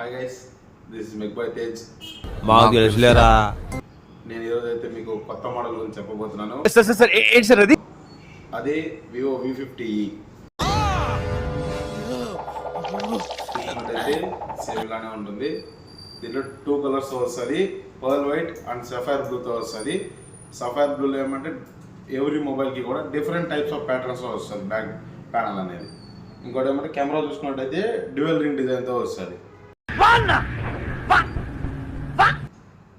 Hi guys, this is mech by Tej. మాకు తెలుసులేరా. నేను ఈరోజు అయితే మీకు కొత్త మోడల్ గురించి చెప్పబోతున్నాను. ఏంటి సార్ అది? అదే వివో V50e. అయితే సేమ్ ఇలానే ఉంటుంది. దీంట్లో 2 కలర్స్ వస్తుంది, పర్ల్ వైట్ అండ్ సఫైర్ బ్లూతో వస్తుంది. సఫైర్ బ్లూలో ఏమంటే ఎవ్రీ మొబైల్కి కూడా డిఫరెంట్ టైప్స్ ఆఫ్ ప్యాటర్న్స్లో వస్తుంది బ్యాక్ ప్యానల్ అనేది. ఇంకోటి ఏమంటే కెమెరా చూసుకున్నట్టయితే డ్యూయల్ రింగ్ డిజైన్తో వస్తుంది.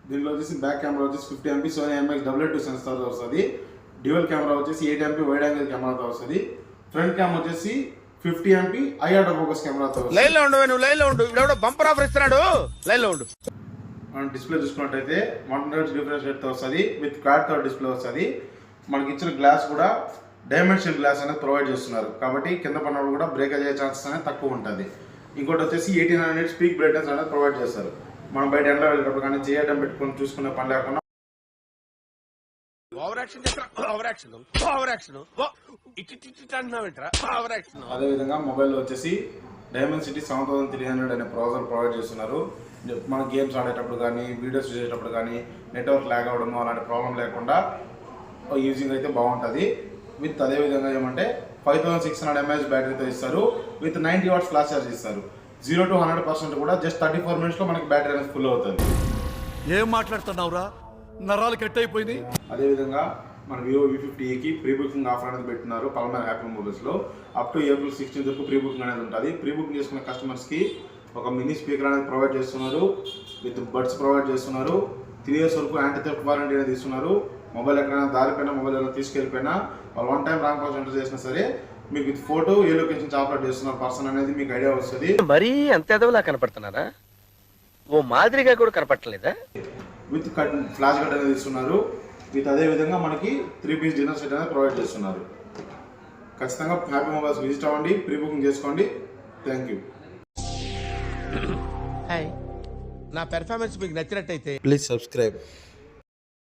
దీనిలో వచ్చేసి బ్యాక్ కెమెరా వచ్చేసి 50 MP సోనీ IMX2 సెన్సార్తో వస్తుంది. డ్యూయల్ కెమెరా వచ్చేసి 8 MP వైడ్ యాంగిల్ కెమెరాతో వస్తుంది. ఫ్రంట్ కెమెరా వచ్చేసి 50 MP ఐ ఆటో ఫోకస్ కెమెరాతో వస్తుంది. లైన్ లో ఉండు, ఇవిడెవడో బంపర్ ఆఫర్ ఇస్తున్నాడు, లైన్ లో ఉండు. మనం డిస్ప్లే చూసుకున్నట్టయితే 100 Hz రిఫ్రెష్ రేట్తో వస్తుంది, విత్ క్వాడ్ కలర్ డిస్ప్లే వస్తుంది. మనకి ఇచ్చిన గ్లాస్ కూడా డైమెన్షన్ గ్లాస్ అనేది ప్రొవైడ్ చేస్తున్నారు, కాబట్టి కింద పడినప్పుడు కూడా బ్రేక్ అయ్యే ఛాన్సెస్ అనేది తక్కువ ఉంటుంది. ఇంకోటి వచ్చేసి 1800 స్పీక్ బ్రైట్నెస్ అనేది ప్రొవైడ్ చేస్తారు. మనం బయట ఎండలో వెళ్ళేటప్పుడు కానీ చేయడం పెట్టుకొని చూసుకునే పని లేకుండా అదేవిధంగా మొబైల్ వచ్చేసి డైమెన్సిటీ 7300 అనే బ్రౌజర్ ప్రొవైడ్ చేస్తున్నారు. మన గేమ్స్ ఆడేటప్పుడు కానీ వీడియోస్ చూసేటప్పుడు కానీ నెట్వర్క్ ల్యాగ్ అవ్వడము అలాంటి ప్రాబ్లం లేకుండా యూజింగ్ అయితే బాగుంటుంది. విత్ అదేవిధంగా ఏమంటే 5600 mAh బ్యాటరీతో ఇస్తారు, విత్ 90 watts ఫ్లాష్ చార్జ్ ఇస్తారు. 0 to 100% కూడా జస్ట్ 34 minutesలో మనకి బ్యాటరీ అనేది ఫుల్ అవుతుంది. ఏం మాట్లాడుతున్నావురా, నరాలు కట్ అయిపోయింది. అదేవిధంగా మన వివో V50eకి ప్రీ బుకింగ్ ఆఫర్ అనేది పెట్టినారు పల్మర్ హ్యాపీ మొబైల్స్లో. అప్ టు April 16th వరకు ప్రీ బుకింగ్ అనేది ఉంటుంది. ప్రీ బుకింగ్ చేసుకున్న కస్టమర్స్కి ఒక మినీ స్పీకర్ అనేది ప్రొవైడ్ చేస్తున్నారు, విత్ బడ్స్ ప్రొవైడ్ చేస్తున్నారు. 3 years వరకు యాంటీ థెఫ్ట్ వారంటీ అనేది ఇస్తున్నారు. మొబైల్ ఎక్కడైనా దారిపోయినా మొబైల్ ఏదైనా తీసుకెళ్ళిపోయినా వాళ్ళు 1 time రాంగ్ పాస్వర్డ్ ఎంటర్ చేసినా సరే మీకు with photo A location upload చేస్తున్న పర్సన్ అనేది మీకు ఐడియా వస్తుంది. మరీ అంత ఎదవలా కనపడుతున్నారా? ఓ మాదిరిగా కూడా కనపడలేదా? విత్ కట్ ఫ్లాష్ కట్ అనేది ఇస్తున్నారు. విత్ అదేవిధంగా మనకి 3 piece డిన్నర్ సెట్ అనేది ప్రొవైడ్ చేస్తున్నారు. ఖచ్చితంగా హ్యాపీ మొబైల్స్ విజిట్ అవ్వండి, ప్రీ బుకింగ్ చేసుకోండి. Thank you. హాయ్, నా పెర్ఫార్మెన్స్ మీకు నచ్చినట్టయితే ప్లీజ్ సబ్స్క్రైబ్.